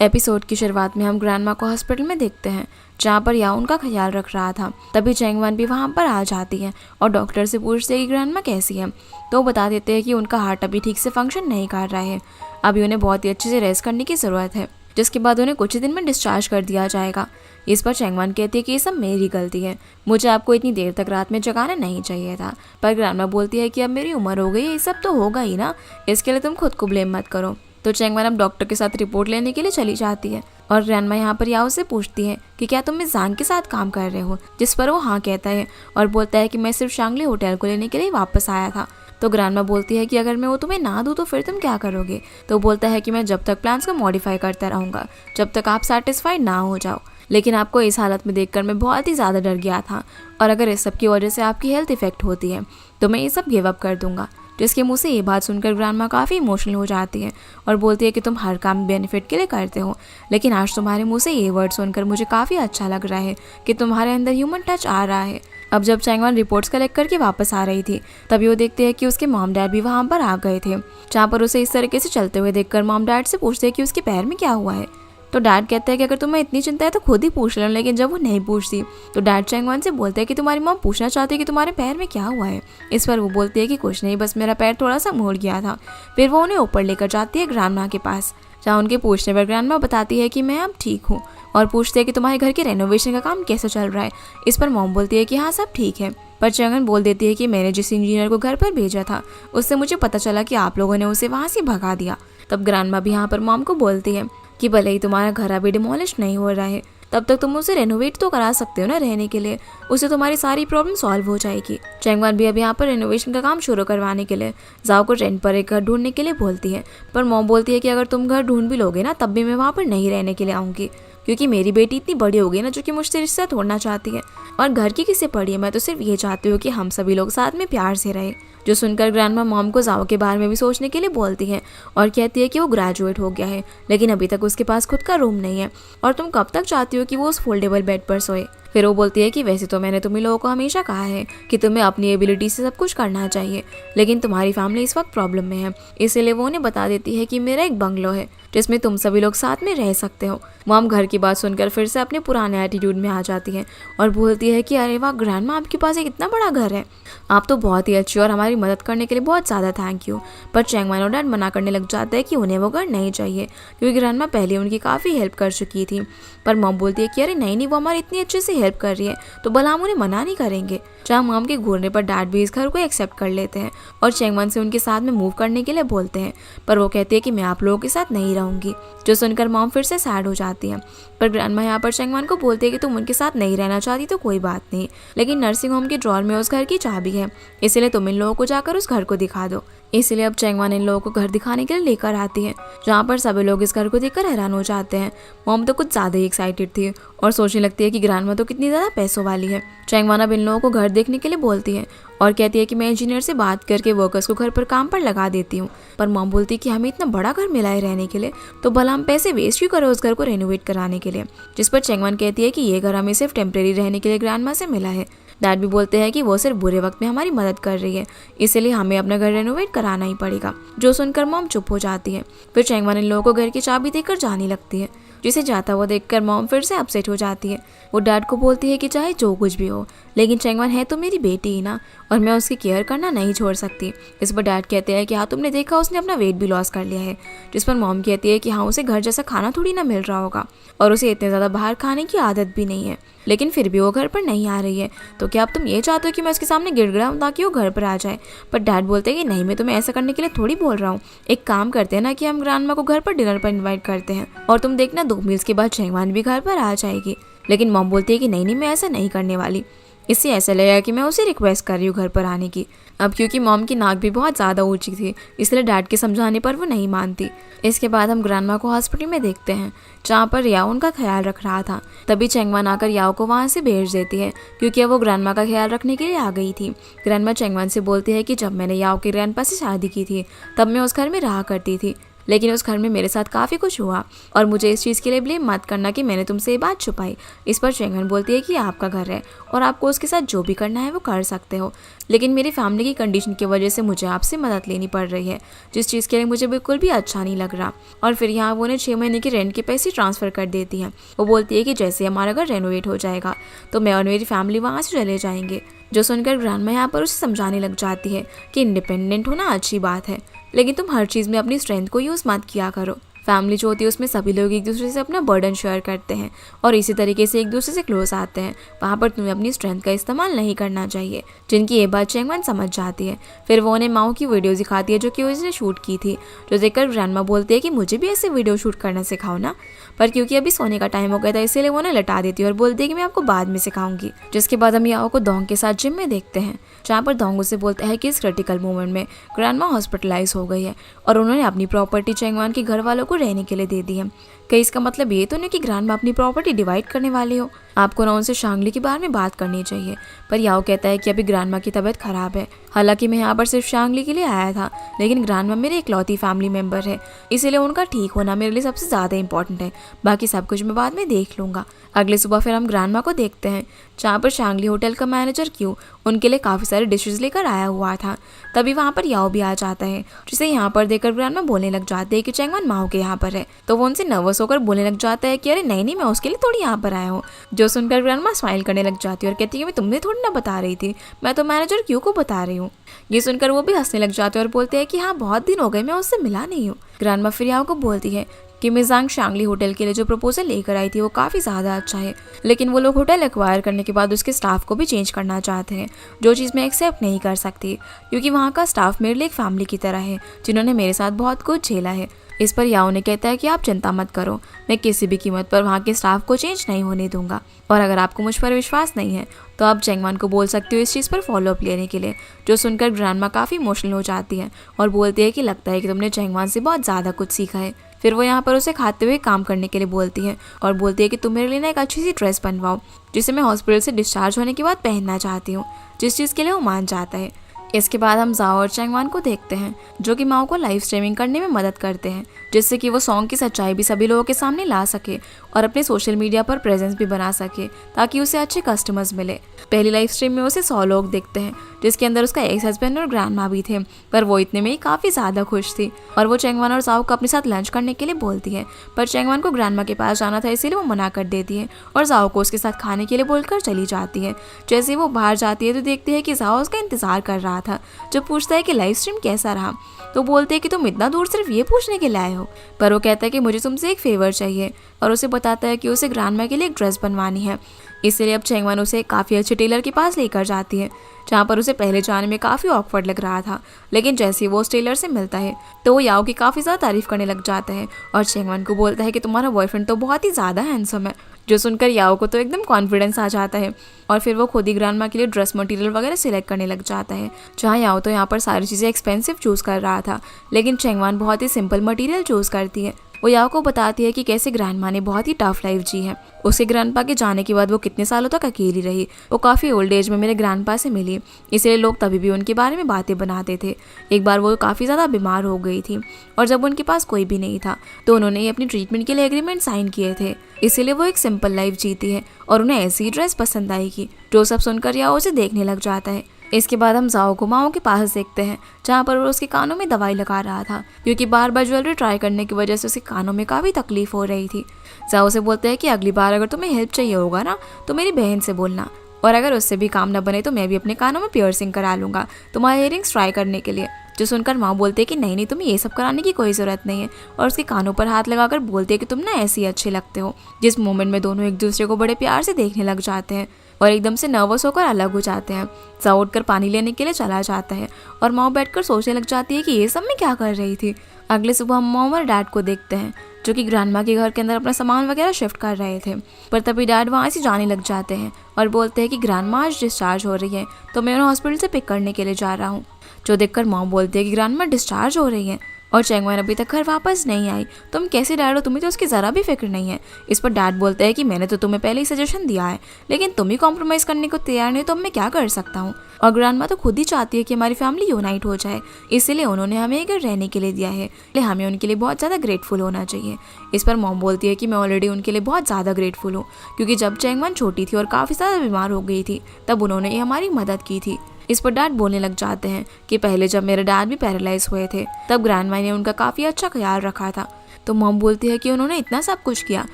Episode की शुरुआत में हम ग्रैंडमा को हॉस्पिटल में देखते हैं, जहाँ पर याओ उनका ख्याल रख रहा था। तभी चैंगवन भी वहाँ पर आ जाती है और डॉक्टर से पूछते हैं कि ग्रैंडमा कैसी है। तो वो बता देते हैं कि उनका हार्ट अभी ठीक से फंक्शन नहीं कर रहा है, अभी उन्हें बहुत ही अच्छे से रेस्ट करने की ज़रूरत है, जिसके बाद उन्हें कुछ ही दिन में डिस्चार्ज कर दिया जाएगा। इस पर चैंगवन कहती है कि ये सब मेरी गलती है, मुझे आपको इतनी देर तक रात में जगाना नहीं चाहिए था। पर ग्रैंडमा बोलती है कि अब मेरी उम्र हो गई है, ये सब तो होगा ही ना, इसके लिए तुम खुद को ब्लेम मत करो। तो चैंगवन अब डॉक्टर के साथ रिपोर्ट लेने के लिए चली जाती है और ग्रैंडमा यहाँ पर याओ से पूछती है कि क्या तुम इस जांग के साथ काम कर रहे हो, जिस पर वो हाँ कहता है और बोलता है कि मैं सिर्फ शांगली होटल को लेने के लिए वापस आया था। तो ग्रैंडमा बोलती है कि अगर मैं वो तुम्हें ना दूँ तो फिर तुम क्या करोगे। तो बोलता है कि मैं जब तक प्लान्स को मॉडिफाई करता रहूँगा, जब तक आप सेटिस्फाइड ना हो जाओ। लेकिन आपको इस हालत में देखकर मैं बहुत ही ज़्यादा डर गया था, और अगर इस सब की वजह से आपकी हेल्थ इफेक्ट होती है तो मैं ये सब गिव अप कर दूंगा। जिसके मुंह से ये बात सुनकर ग्रैंडमा काफ़ी इमोशनल हो जाती है और बोलती है कि तुम हर काम बेनिफिट के लिए करते हो, लेकिन आज तुम्हारे मुंह से ये वर्ड सुनकर मुझे काफ़ी अच्छा लग रहा है कि तुम्हारे अंदर ह्यूमन टच आ रहा है। अब जब चैंगवन रिपोर्ट्स कलेक्ट करके वापस आ रही थी, तभी वो देखते हैं कि उसके मॉम डैड भी वहाँ पर आ गए थे, जहाँ पर उसे इस तरीके से चलते हुए देखकर मॉम डैड से पूछते हैं कि उसके पैर में क्या हुआ है। तो डैड कहते हैं कि अगर तुम्हें इतनी चिंता है तो खुद ही पूछ लो। लेकिन जब वो नहीं पूछती तो डैड चैंगवन से बोलते हैं कि तुम्हारी मॉम पूछना चाहती है कि तुम्हारे पैर में क्या हुआ है। इस पर वो बोलती है कि कुछ नहीं, बस मेरा पैर थोड़ा सा मुड़ गया था। फिर वो उन्हें ऊपर लेकर जाती है ग्रैंडमा के पास, जहाँ उनके पूछने पर ग्रैंडमा बताती है कि मैं अब ठीक हूँ, और पूछते हैं कि तुम्हारे घर के रेनोवेशन का काम कैसे चल रहा है। इस पर मॉम बोलती है कि हाँ सब ठीक है, पर चैंगवन बोल देती है कि मैंने जिस इंजीनियर को घर पर भेजा था उससे मुझे पता चला कि आप लोगों ने उसे वहाँ से भगा दिया। तब ग्रैंडमा भी यहाँ पर मॉम को बोलती है कि भले ही तुम्हारा घर अभी डिमोलिश नहीं हो रहा है, तब तक तुम उसे रेनोवेट तो करा सकते हो ना रहने के लिए, उससे तुम्हारी सारी प्रॉब्लम सॉल्व हो जाएगी। चैंगवन भी अब यहाँ पर रेनोवेशन का काम शुरू करवाने के लिए जाओ को रेंट पर एक घर ढूंढने के लिए बोलती है। पर मॉम बोलती है कि अगर तुम घर ढूंढ भी लोगे ना, तब भी मैं वहाँ पर नहीं रहने के लिए आऊँगी, क्योंकि मेरी बेटी इतनी बड़ी हो गई ना जो कि मुझसे रिश्ता तोड़ना चाहती है, और घर की किससे पड़ी है, मैं तो सिर्फ ये चाहती हूँ कि हम सभी लोग साथ में प्यार से रहे। जो सुनकर ग्रैंडमा मॉम को जाओ के बारे में भी सोचने के लिए बोलती है और कहती है कि वो ग्रेजुएट हो गया है, लेकिन अभी तक उसके पास खुद का रूम नहीं है, और तुम कब तक चाहती हो कि वो उस फोल्डेबल बेड पर सोए। फिर वो बोलती है कि वैसे तो मैंने तुम्हें लोगों को हमेशा कहा है कि तुम्हें अपनी एबिलिटी से सब कुछ करना चाहिए, लेकिन तुम्हारी फैमिली इस वक्त प्रॉब्लम में है, इसीलिए वो उन्हें बता देती है कि मेरा एक बंगलो है जिसमें तुम सभी लोग साथ में रह सकते हो। मॉम घर की बात सुनकर फिर से अपने पुराने एटीट्यूड में आ जाती है और बोलती है कि अरे वाह ग्रैंडमा, आपके पास एक इतना बड़ा घर है, आप तो बहुत ही अच्छी, और हमारी मदद करने के लिए बहुत ज़्यादा थैंक यू। पर चैंगवन और डैड मना करने लग जाते हैं कि उन्हें वो घर नहीं चाहिए, क्योंकि ग्रैंडमा पहले उनकी काफ़ी हेल्प कर चुकी थी। पर मॉम बोलती है कि अरे नहीं, वो हमारी इतनी अच्छे से हेल्प कर रही है तो भला हम उन्हें मना नहीं करेंगे। जहाँ मॉम के घूरने पर डैड भी इस घर को एक्सेप्ट कर लेते हैं और चैंगवन से उनके साथ में मूव करने के लिए बोलते हैं, पर वो कहती है कि मैं आप लोगों के साथ नहीं रहूंगी। जो सुनकर मॉम फिर से सैड हो जाती है। पर ग्रैंडमा यहाँ पर चैंगवन को बोलती है कि तुम उनके साथ नहीं रहना चाहती तो कोई बात नहीं, लेकिन नर्सिंग होम के ड्रॉर में उस घर की चाबी है, इसलिए तुम इन लोगों को जाकर उस घर को दिखा दो। इसलिए अब चैंगवन इन लोगों को घर दिखाने के लिए लेकर आती है, जहाँ पर सभी लोग इस घर को देखकर हैरान हो जाते हैं। मॉम तो कुछ ज़्यादा ही एक्साइटेड थी और सोचने लगती है कि ग्रैंडमा तो कितनी ज़्यादा पैसों वाली है। चैंगवन अब इन लोगों को घर देखने के लिए बोलती है और कहती है कि मैं इंजीनियर से बात करके वर्कर्स को घर पर काम पर लगा देती हूँ। पर मॉम बोलती है कि हमें इतना बड़ा घर मिला है रहने के लिए, तो भला हम पैसे वेस्ट क्यों करें उस घर को रेनोवेट कराने के लिए। जिस पर चैंगवन कहती है कि ये घर हमें सिर्फ टेम्परेरी रहने के लिए ग्रैंडमा से मिला है। डैड भी बोलते हैं कि वो सिर्फ बुरे वक्त में हमारी मदद कर रही है, इसलिए हमें अपना घर रेनोवेट कराना ही पड़ेगा। जो सुनकर मॉम चुप हो जाती है। फिर चैंगवन इन लोगों को घर की चाबी देकर जाने लगती है, जिसे जाता हुआ देखकर मॉम फिर से अपसेट हो जाती है। वो डैड को बोलती है कि चाहे जो कुछ भी हो, लेकिन चैंगवन है तो मेरी बेटी ही ना, और मैं उसकी केयर करना नहीं छोड़ सकती। इस पर डैड कहते हैं कि हाँ तुमने देखा उसने अपना वेट भी लॉस कर लिया है। जिस पर मॉम कहती है कि हाँ उसे घर जैसा खाना थोड़ी ना मिल रहा होगा, और उसे इतने ज़्यादा बाहर खाने की आदत भी नहीं है, लेकिन फिर भी वो घर पर नहीं आ रही है। तो क्या अब तुम ये चाहते हो कि मैं उसके सामने गिड़गिड़ाऊं ताकि वो घर पर आ जाए। पर डैड बोलते हैं कि नहीं, मैं तुम्हें ऐसा करने के लिए थोड़ी बोल रहा हूँ। एक काम करते हैं ना कि हम ग्रैंडमा को घर पर डिनर पर इन्वाइट करते हैं, और तुम देखना 2 मील्स के बाद चैंगवन भी घर पर आ जाएगी। लेकिन मॉम बोलती है कि नहीं, मैं ऐसा नहीं करने वाली। इससे ऐसा लगेगा कि मैं उसे रिक्वेस्ट कर रही हूँ घर पर आने की। अब क्योंकि मॉम की नाक भी बहुत ज़्यादा ऊंची थी, इसलिए डैड के समझाने पर वो नहीं मानती। इसके बाद हम ग्रैंडमा को हॉस्पिटल में देखते हैं, जहाँ पर याओ उनका ख्याल रख रहा था। तभी चैंगवन आकर याओ को वहाँ से भेज देती है, क्योंकि अब वो ग्रैंडमा का ख्याल रखने के लिए आ गई थी। ग्रैंडमा चैंगवन से बोलती है कि जब मैंने याओ के ग्रैंडपा से शादी की थी तब मैं उस घर में रहा करती थी, लेकिन उस घर में मेरे साथ काफ़ी कुछ हुआ और मुझे इस चीज़ के लिए ब्लेम मत करना कि मैंने तुमसे ये बात छुपाई। इस पर चेंगवन बोलती है कि आपका घर है और आपको उसके साथ जो भी करना है वो कर सकते हो, लेकिन मेरी फैमिली की कंडीशन की वजह से मुझे आपसे मदद लेनी पड़ रही है, जिस चीज़ के लिए मुझे बिल्कुल भी अच्छा नहीं लग रहा। और फिर यहाँ वो उन्हें 6 महीने की रेंट के पैसे ट्रांसफ़र कर देती है। वो बोलती है कि जैसे हमारा घर रेनोवेट हो जाएगा तो मैं और मेरी फैमिली वहाँ से चले जाएंगे। जो सुनकर ग्रैंडमा यहाँ पर उसे समझाने लग जाती है कि इंडिपेंडेंट होना अच्छी बात है, लेकिन तुम हर चीज़ में अपनी स्ट्रेंथ को यूज़ मत किया करो। फैमिली जो होती है उसमें सभी लोग एक दूसरे से अपना बर्डन शेयर करते हैं और इसी तरीके से एक दूसरे से क्लोज आते हैं। वहाँ पर तुम्हें अपनी स्ट्रेंथ का इस्तेमाल नहीं करना चाहिए। जिनकी ये बात चेंगवन समझ जाती है। फिर वो उन्हें माओ की वीडियो दिखाती है जो कि उसने शूट की थी, जो देखकर ग्रैंडमा बोलती है कि मुझे भी ऐसे वीडियो शूट करना सिखाओ ना। पर क्योंकि अभी सोने का टाइम हो गया था इसीलिए वो उन्हें लटा देती है और बोलती है कि मैं आपको बाद में सिखाऊंगी। जिसके बाद हम याओ को दोंग के साथ जिम में देखते हैं, जहाँ पर दोंग उसे बोलता है कि इस क्रिटिकल मोमेंट में ग्रैंडमा हॉस्पिटलाइज हो गई है और उन्होंने अपनी प्रॉपर्टी चेंगवन के घर वालों को रहने के लिए दे दी है। कहीं इसका मतलब ये तो नहीं कि ग्रैंडमा अपनी प्रॉपर्टी डिवाइड करने वाली हो। आपको ना उनसे शांगली के बारे में बात करनी चाहिए। पर याओ कहता है कि अभी ग्रैंडमा की तबीयत खराब है। हालांकि मैं यहाँ पर सिर्फ शांगली के लिए आया था, लेकिन ग्रैंडमा मेरे इकलौती फैमिली मेंबर है, इसीलिए उनका ठीक होना मेरे लिए सबसे ज़्यादा इंपॉर्टेंट है। बाकी सब कुछ मैं बाद में देख लूँगा। अगले सुबह फिर हम ग्रैंडमा को देखते हैं, जहाँ पर शांगली होटल का मैनेजर क्यू उनके लिए काफ़ी सारे डिशेज लेकर आया हुआ था। तभी वहाँ पर याओ भी आ जाता है, जिसे यहाँ पर देखकर ग्रैंडमा बोलने लग जाते हैं कि चेंगवन माओ के यहाँ पर है। तो वो उनसे नर्वस होकर बोलने लग जाता है कि अरे नहीं मैं उसके लिए थोड़ी यहाँ पर आया हूँ। जो सुनकर ग्रैंडमा स्माइल करने लग जाती है और कहती है मैं तुम्हें थोड़ी ना बता रही थी, मैं तो मैनेजर क्यू को बता रही हूँ। ये सुनकर वो भी हंसने लग जाते हैं और बोलते हैं कि हाँ बहुत दिन हो गए मैं उससे मिला नहीं हूँ। ग्रैंडमा फिर याओ को बोलती है कि मिजांग शांगली होटल के लिए जो प्रपोजल लेकर आई थी वो काफ़ी ज़्यादा अच्छा है, लेकिन वो लोग होटल एक्वायर करने के बाद उसके स्टाफ को भी चेंज करना चाहते हैं, जो चीज़ मैं एक्सेप्ट नहीं कर सकती क्योंकि वहाँ का स्टाफ मेरे लिए एक फैमिली की तरह है जिन्होंने मेरे साथ बहुत कुछ झेला है। इस पर याओ ने कहता है कि आप चिंता मत करो, मैं किसी भी कीमत पर वहाँ के स्टाफ को चेंज नहीं होने दूंगा। और अगर आपको मुझ पर विश्वास नहीं है तो आप चेंगवन को बोल सकते हो इस चीज़ पर फॉलो अप लेने के लिए। जो सुनकर ग्रैंडमा काफ़ी इमोशनल हो जाती है और बोलती है कि लगता है कि तुमने चेंगवन से बहुत ज़्यादा कुछ सीखा है। फिर वो यहाँ पर उसे खाते हुए काम करने के लिए बोलती है और बोलती है कि तुम मेरे लिए ना एक अच्छी सी ड्रेस बनवाओ जिसे मैं हॉस्पिटल से डिस्चार्ज होने के बाद पहनना चाहती हूँ, जिस चीज़ के लिए वो मान जाता है। इसके बाद हम जाओ और चेंगवन को देखते हैं जो कि माओ को लाइव स्ट्रीमिंग करने में मदद करते हैं, जिससे कि वो सॉन्ग की सच्चाई भी सभी लोगों के सामने ला सके और अपने सोशल मीडिया पर प्रेजेंस भी बना सके ताकि उसे अच्छे कस्टमर्स मिले। पहली लाइव स्ट्रीम में उसे 100 लोग देखते हैं, जिसके अंदर उसका एक्स हस्बैंड और ग्रैंडमा भी थे, पर वो इतने में ही काफ़ी ज़्यादा खुश थी और वो चेंगवन और जाओ को अपने साथ लंच करने के लिए बोलती है। पर चेंगवन को ग्रैंडमा के पास जाना था इसीलिए वो मना कर देती है और जाओ को उसके साथ खाने के लिए बोलकर चली जाती है। जैसे वो बाहर जाती है तो देखती है कि जाओ उसका इंतजार कर रहा था, जो पूछता है कि लाइव स्ट्रीम कैसा रहा। तो बोलते हैं कि तुम इतना दूर सिर्फ ये पूछने के लिए आए हो। पर वो कहता है कि मुझे तुमसे एक फेवर चाहिए और उसे बताता है कि उसे ग्रैंडमा के लिए एक ड्रेस बनवानी है। इसलिए अब चेंगवन उसे काफ़ी अच्छे टेलर के पास लेकर जाती है, जहाँ पर उसे पहले जाने में काफ़ी ऑकवर्ड लग रहा था, लेकिन जैसे ही वो उस टेलर से मिलता है तो वो याओ की काफ़ी ज़्यादा तारीफ करने लग जाता है और चेंगवन को बोलता है कि तुम्हारा बॉयफ्रेंड तो बहुत ही ज़्यादा हैंडसम है। जो सुनकर याओ को तो एकदम कॉन्फिडेंस आ जाता है और फिर वो खुद ही ग्रैंडमा के लिए ड्रेस मटेरियल वगैरह सिलेक्ट करने लग जाता है। जहाँ याओ तो यहाँ पर सारी चीज़ें एक्सपेंसिव चूज़ कर रहा था, लेकिन चेंगवन बहुत ही सिंपल मटेरियल चूज़ करती है। वो याओ को बताती है कि कैसे ग्रैंडमा ने बहुत ही टफ लाइफ जी है। उसके ग्रैंडपा के जाने के बाद वो कितने सालों तक अकेली रही। वो काफ़ी ओल्ड एज में मेरे ग्रैंडपा से मिली, इसलिए लोग तभी भी उनके बारे में बातें बनाते थे। एक बार वो काफ़ी ज़्यादा बीमार हो गई थी और जब उनके पास कोई भी नहीं था तो उन्होंने अपनी ट्रीटमेंट के लिए एग्रीमेंट साइन किए थे, इसीलिए वो एक सिंपल लाइफ जीती है और उन्हें ऐसी ही ड्रेस पसंद आएगी। जो सब सुनकर याओ उसे देखने लग जाता है। इसके बाद हम जाओ को माओ के पास देखते हैं, जहाँ पर वो उसके कानों में दवाई लगा रहा था क्योंकि बार बार ज्वेलरी ट्राई करने की वजह से उसके कानों में काफ़ी तकलीफ हो रही थी। जाओ से बोलते हैं कि अगली बार अगर तुम्हें हेल्प चाहिए होगा ना तो मेरी बहन से बोलना, और अगर उससे भी काम न बने तो मैं भी अपने कानों में पियर्सिंग करा लूँगा तुम्हारे इयरिंग्स ट्राई करने के लिए। जो सुनकर माँ बोलते हैं कि नहीं तुम्हें ये सब कराने की कोई ज़रूरत नहीं है, और उसके कानों पर हाथ लगाकर बोलते हैं कि तुम ना ऐसे ही अच्छे लगते हो। जिस मोमेंट में दोनों एक दूसरे को बड़े प्यार से देखने लग जाते हैं और एकदम से नर्वस होकर अलग हो जाते हैं। जाओ उठकर पानी लेने के लिए चला जाता है और माँ बैठकर सोचने लग जाती है कि ये सब मैं क्या कर रही थी। अगले सुबह हम मॉम और डैड को देखते हैं जो कि ग्रैंडमा के घर के अंदर अपना सामान वगैरह शिफ्ट कर रहे थे, पर तभी डैड वहाँ से जाने लग जाते हैं और बोलते हैं कि ग्रैंडमा आज डिस्चार्ज हो रही है तो मैं उन्हें हॉस्पिटल से पिक करने के लिए जा रहा हूँ। जो देखकर मॉम बोलती है कि ग्रैंडमा डिस्चार्ज हो रही है। और चैंगवन अभी तक घर वापस नहीं आई, तुम कैसे डैड हो, तुम्हें तो उसकी ज़रा भी फिक्र नहीं है। इस पर डैड बोलते हैं कि मैंने तो तुम्हें पहले ही सजेशन दिया है, लेकिन तुम ही कॉम्प्रोमाइज़ करने को तैयार नहीं, तो अब मैं क्या कर सकता हूँ। और ग्रैंडमा तो खुद ही चाहती है कि हमारी फैमिली यूनाइट हो जाए, इसीलिए उन्होंने हमें घर रहने के लिए दिया है, इसलिए हमें उनके लिए बहुत ज़्यादा ग्रेटफुल होना चाहिए। इस पर मॉम बोलती है कि मैं ऑलरेडी उनके लिए बहुत ज़्यादा ग्रेटफुल हूँ, क्योंकि जब चैंगवन छोटी थी और काफ़ी ज़्यादा बीमार हो गई थी तब उन्होंने हमारी मदद की थी। इस पर डैड बोलने लग जाते हैं कि पहले जब मेरे डैड भी पैरालाइज हुए थे तब ग्रैंडमा ने उनका काफ़ी अच्छा ख्याल रखा था। तो मॉम बोलती है कि उन्होंने इतना सब कुछ किया,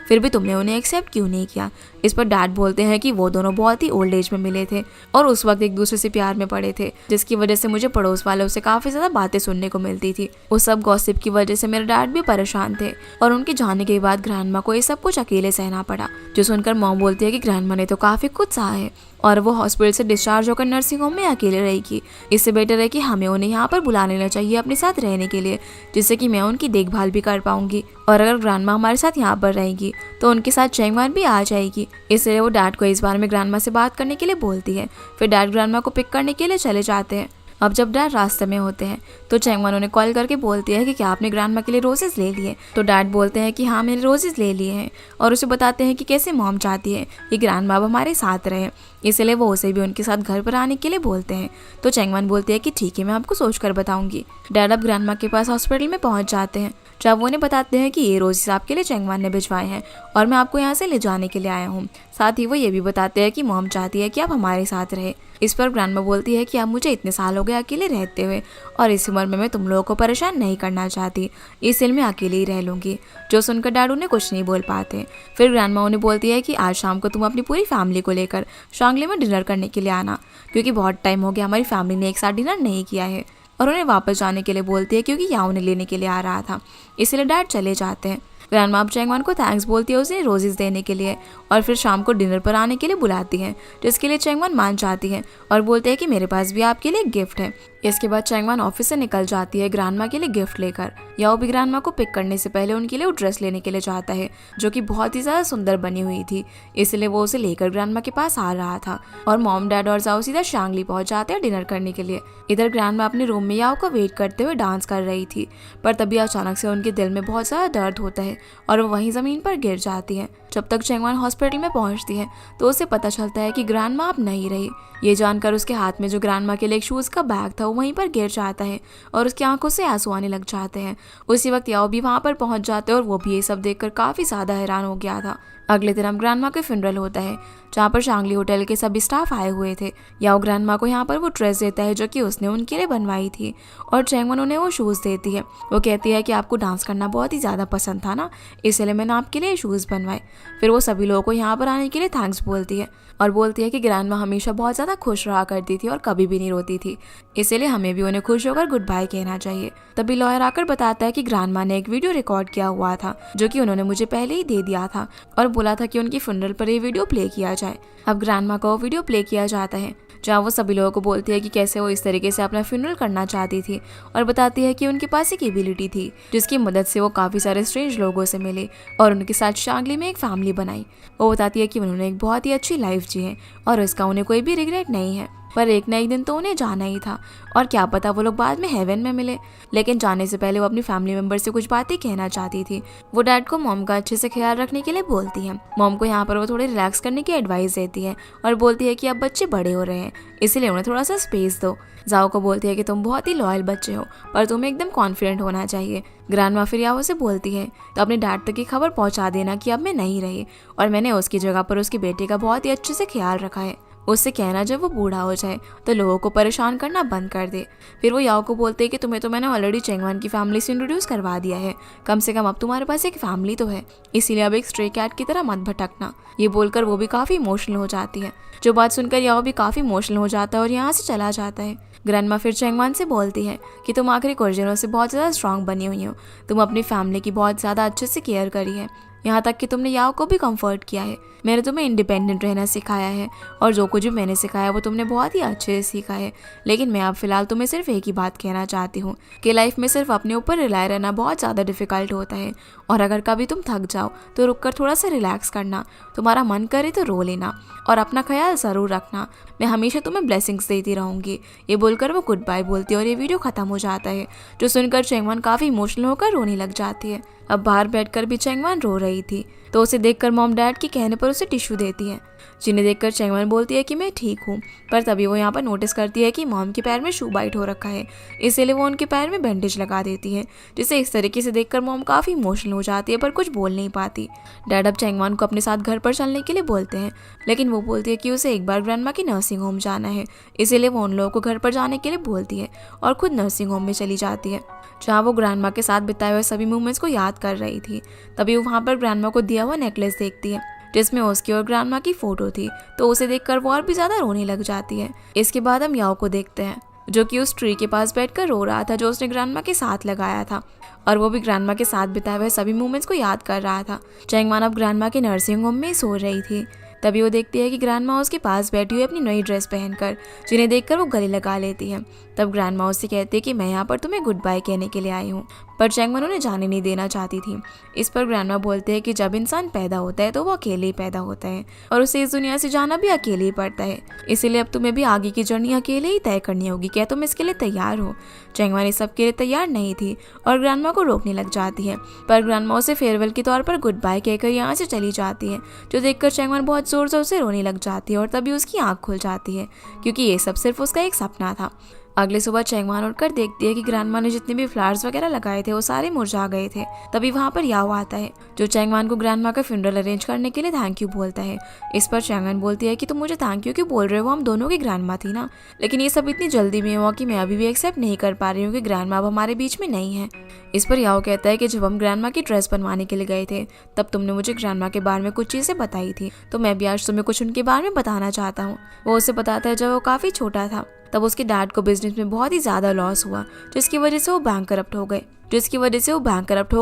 फिर भी तुमने उन्हें एक्सेप्ट क्यों नहीं किया। इस पर डैड बोलते हैं कि वो दोनों बहुत ही ओल्ड एज में मिले थे और उस वक्त एक दूसरे से प्यार में पड़े थे, जिसकी वजह से मुझे पड़ोस वालों से काफ़ी ज़्यादा बातें सुनने को मिलती थी। उस सब गॉसिप की वजह से मेरे डैड भी परेशान थे और उनके जाने के बाद ग्रैंडमा को ये सब कुछ अकेले सहना पड़ा। जो सुनकर मॉम बोलती है कि ग्रैंडमा ने तो काफ़ी कुछ सहा है और वो हॉस्पिटल से डिस्चार्ज होकर नर्सिंग होम में अकेले रहेगी। इससे बेटर है कि हमें उन्हें यहाँ पर बुला लेना चाहिए अपने साथ रहने के लिए, जिससे कि मैं उनकी देखभाल भी कर पाऊंगी। और अगर ग्रैंडमा हमारे साथ यहाँ पर रहेगी तो उनके साथ चैंगवन भी आ जाएगी। इसलिए वो डैड को इस बारे में ग्रैंडमा से बात करने के लिए बोलती है। फिर डैड ग्रैंडमा को पिक करने के लिए चले जाते हैं। अब जब डैड रास्ते में होते हैं तो चैंगवन उन्हें कॉल करके बोलती है कि क्या आपने ग्रैंडमा के लिए रोजेस ले लिए। तो डैड बोलते हैं कि हाँ मैंने रोजेस ले लिए हैं और उसे बताते हैं कि कैसे मॉम चाहती है कि ग्रैंडमा अब हमारे साथ रहे, इसलिए वो उसे भी उनके साथ घर पर आने के लिए बोलते हैं। तो चैंगवन बोलती है कि ठीक है, मैं आपको सोच कर बताऊंगी। डैड अब ग्रैंडमा के पास हॉस्पिटल में पहुंच जाते हैं, जब वो उन्हें बताते हैं कि ये रोजेस आपके लिए चैंगवन ने भिजवाए हैं और मैं आपको यहाँ से ले जाने के लिए आया हूँ। साथ ही वो ये भी बताते हैं कि मॉम चाहती है कि आप हमारे साथ रहे। इस पर ग्रैंडमा बोलती है कि अब मुझे इतने साल हो गए अकेले रहते हुए और इस उम्र में मैं तुम लोगों को परेशान नहीं करना चाहती, इसलिए मैं अकेले ही रह लूँगी। जो सुनकर डैड उन्हें कुछ नहीं बोल पाते। फिर ग्रैंडमा उन्हें बोलती है कि आज शाम को तुम अपनी पूरी फैमिली को लेकर शांगली में डिनर करने के लिए आना, क्योंकि बहुत टाइम हो गया हमारी फैमिली ने एक साथ डिनर नहीं किया है। और उन्हें वापस जाने के लिए बोलती है क्योंकि यहाँ उन्हें लेने के लिए आ रहा था, इसलिए डैड चले जाते हैं। ग्रैंडमा अब चैंगवन को थैंक्स बोलती है उसे रोजेस देने के लिए और फिर शाम को डिनर पर आने के लिए बुलाती है, जिसके लिए चैंगवन मान जाती है और बोलते हैं कि मेरे पास भी आपके लिए गिफ्ट है। इसके बाद चैंगवन ऑफिस से निकल जाती है ग्रैंडमा के लिए गिफ्ट लेकर। याओ भी ग्रैंडमा को पिक करने से पहले उनके लिए वो ड्रेस लेने के लिए जाता है जो कि बहुत ही ज़्यादा सुंदर बनी हुई थी, इसलिए वो उसे लेकर ग्रैंडमा के पास आ रहा था। और मॉम डैड और जाओ सीधा शांगली पहुंच जाते हैं डिनर करने के लिए। इधर ग्रैंडमा अपने रूम में याओ को वेट करते हुए डांस कर रही थी, पर तभी अचानक से उनके दिल में बहुत ज़्यादा दर्द होता है और वो वहीं ज़मीन पर गिर जाती है। जब तक चैंगवन हॉस्पिटल में पहुंचती है तो उसे पता चलता है कि ग्रैंडमा अब नहीं रही। ये जानकर उसके हाथ में जो ग्रैंडमा के लिए एक शूज़ का बैग था वो वहीं पर गिर जाता है और उसकी आंखों से आंसू आने लग जाते हैं। उसी वक्त याओ भी वहाँ पर पहुँच जाते हैं और वो भी ये सब देखकर काफ़ी ज़्यादा हैरान हो गया था। अगले दिन हम ग्रैंडमा के फ्यूनरल होता है जहाँ पर शांगली होटल के सभी स्टाफ आए हुए थे। याओ ग्रैंडमा को यहाँ पर वो ड्रेस देता है जो कि उसने उनके लिए बनवाई थी और चैंगवन उन्हें वो शूज़ देती है। वो कहती है कि आपको डांस करना बहुत ही ज़्यादा पसंद था ना, इसलिए मैंने आपके लिए शूज़ बनवाए। फिर वो सभी लोगों को यहाँ पर आने के लिए थैंक्स बोलती है और बोलती है कि ग्रैंडमा हमेशा बहुत ज़्यादा खुश रहा करती थी और कभी भी नहीं रोती थी, इसलिए हमें भी उन्हें खुश होकर गुड बाय कहना चाहिए। तभी लॉयर आकर बताता है कि ग्रैंडमा ने एक वीडियो रिकॉर्ड किया हुआ था जो कि उन्होंने मुझे पहले ही दे दिया था और बोला था कि उनकी फ्यूनरल पर ये वीडियो प्ले किया जाए। अब ग्रैंडमा को वीडियो प्ले किया जाता है जहाँ वो सभी लोगों को बोलती है कि कैसे वो इस तरीके से अपना फ्यूनरल करना चाहती थी और बताती है कि उनके पास एक एबिलिटी थी जिसकी मदद से वो काफ़ी सारे स्ट्रेंज लोगों से मिले और उनके साथ शांगली में एक फैमिली बनाई। वो बताती है कि उन्होंने एक बहुत ही अच्छी लाइफ जी है और इसका उन्हें कोई भी रिग्रेट नहीं है, पर एक ना एक दिन तो उन्हें जाना ही था और क्या पता वो लोग बाद में हेवन में मिले। लेकिन जाने से पहले वो अपनी फैमिली मेंबर से कुछ बातें कहना चाहती थी। वो डैड को मॉम का अच्छे से ख्याल रखने के लिए बोलती है। मॉम को यहाँ पर वो थोड़े रिलैक्स करने की एडवाइस देती है और बोलती है कि अब बच्चे बड़े हो रहे हैं, इसीलिए उन्हें थोड़ा सा स्पेस दो। जाओ को बोलती है कि तुम बहुत ही लॉयल बच्चे हो पर तुम्हें एकदम कॉन्फिडेंट होना चाहिए। ग्रैंडमा फिर याओ से बोलती है तो अपने डैड तक की खबर पहुँचा देना कि अब मैं नहीं रही और मैंने उसकी जगह पर उसके बेटे का बहुत ही अच्छे से ख्याल रखा है। उससे कहना जब वो बूढ़ा हो जाए तो लोगों को परेशान करना बंद कर दे। फिर वो याओ को बोलते हैं कि तुम्हें तो मैंने ऑलरेडी चैंगवन की फैमिली से इंट्रोड्यूस करवा दिया है, कम से कम अब तुम्हारे पास एक फैमिली तो है, इसीलिए अब एक स्ट्रे कैट की तरह मत भटकना। ये बोलकर वो भी काफ़ी इमोशनल हो जाती है। जो बात सुनकर याओ भी काफ़ी इमोशनल हो जाता है और यहाँ से चला जाता है। ग्रैंडमा फिर चैंगवन से बोलती है कि तुम आखिरी कुछ दिनों से बहुत ज़्यादा स्ट्रांग बनी हुई हो, तुम अपनी फैमिली की बहुत ज़्यादा अच्छे से केयर करी है, यहाँ तक कि तुमने याओ को भी कंफर्ट किया है। मैंने तुम्हें इंडिपेंडेंट रहना सिखाया है और जो कुछ भी मैंने सिखाया वो तुमने बहुत ही अच्छे से सीखा है। लेकिन मैं अब फिलहाल तुम्हें सिर्फ एक ही बात कहना चाहती हूँ कि लाइफ में सिर्फ अपने ऊपर रिलाय रहना बहुत ज़्यादा डिफिकल्ट होता है। और अगर कभी तुम थक जाओ तो रुक कर थोड़ा सा रिलैक्स करना, तुम्हारा मन करे तो रो लेना और अपना ख्याल ज़रूर रखना। मैं हमेशा तुम्हें ब्लेसिंग्स देती रहूँगी। ये बोलकर वो गुड बाय बोलती है और ये वीडियो ख़त्म हो जाता है, जो सुनकर चैंगवन काफ़ी इमोशनल होकर रोने लग जाती है। अब बाहर बैठकर भी चैंगवन रो रही थी तो उसे देखकर मॉम डैड के कहने पर उसे टिश्यू देती है, जिन्हें देखकर चैंगवन बोलती है कि मैं ठीक हूँ। पर तभी वो यहाँ पर नोटिस करती है कि मॉम के पैर में शू बाइट हो रखा है, इसीलिए वो उनके पैर में बैंडेज लगा देती है, जिसे इस तरीके से देखकर मॉम काफ़ी इमोशनल हो जाती है पर कुछ बोल नहीं पाती। डैड अब चैंगवन को अपने साथ घर पर चलने के लिए बोलते हैं, लेकिन वो बोलती है कि उसे एक बार ग्रैंडमा की नर्सिंग होम जाना है, इसीलिए वो उन लोगों को घर पर जाने के लिए बोलती है और खुद नर्सिंग होम में चली जाती है, जहाँ वो ग्रैंडमा के साथ बिताए हुए सभी मोमेंट्स को याद कर रही थी। तभी वो वहाँ पर ग्रैंडमा को दिया हुआ नेकलेस देखती है, जिसमें उसकी और ग्रैंडमा की फोटो थी, तो उसे देखकर वो और भी ज्यादा रोने लग जाती है। इसके बाद हम याओ को देखते हैं, जो कि उस ट्री के पास बैठकर रो रहा था जो उसने ग्रैंडमा के साथ लगाया था, और वो भी ग्रैंडमा के साथ बिताए हुए सभी मोमेंट्स को याद कर रहा था। चैंगवन अब ग्रैंडमा के नर्सिंग होम में सो रही थी। तभी वो देखती है कि ग्रैंडमा उसके पास बैठी हुई अपनी नई ड्रेस पहनकर, जिन्हें देखकर वो गले लगा लेती है। तब ग्रैंडमा उससे कहती है कि मैं यहाँ पर तुम्हें गुड बाय कहने के लिए आई हूँ, पर चैंगवन उन्हें जाने नहीं देना चाहती थी। इस पर ग्रैंडमा बोलते हैं कि जब इंसान पैदा होता है तो वो अकेले ही पैदा होता है और उसे इस दुनिया से जाना भी अकेले ही पड़ता है, इसीलिए अब तुम्हें भी आगे की जर्नी अकेले ही तय करनी होगी। क्या तुम इसके लिए तैयार हो? चैंगवन इस सब के लिए तैयार नहीं थी और ग्रैंडमा को रोकने लग जाती है, पर ग्रैंडमा उसे फेयरवेल के तौर पर गुड बाय कहकर यहाँ से चली जाती है, जो देखकर चैंगवन बहुत जोर जोर से रोने लग जाती है और तभी उसकी आँख खुल जाती है, क्योंकि ये सब सिर्फ उसका एक सपना था। अगले सुबह चैंगवन उठकर देखती है कि ग्रैंडमा ने जितने भी फ्लावर्स वगैरह लगाए थे वो सारे मुरझा गए थे। तभी वहाँ पर याओ आता है, जो चैंगवन को ग्रैंडमा का फ्यूनरल अरेंज करने के लिए थैंक यू बोलता है। इस पर चैंगवन बोलती है कि तुम मुझे थैंक यू क्यों बोल रहे हो, हम दोनों की ग्रैंडमा थी ना। लेकिन ये सब इतनी जल्दी में हुआ कि मैं अभी भी एक्सेप्ट नहीं कर पा रही हूँ कि ग्रैंडमा अब हमारे बीच में नहीं है। इस पर याओ कहता है कि जब हम ग्रैंडमा की ड्रेस बनवाने के लिए गए थे तब तुमने मुझे ग्रैंडमा के बारे में कुछ चीज़ें बताई थी, तो मैं भी आज तुम्हें कुछ उनके बारे में बताना चाहता हूँ। वो उसे बताता है जब वो काफ़ी छोटा था तब उसके डैड को बिजनेस में बहुत ही ज़्यादा लॉस हुआ, जिसकी वजह से वो बैंक करप्ट हो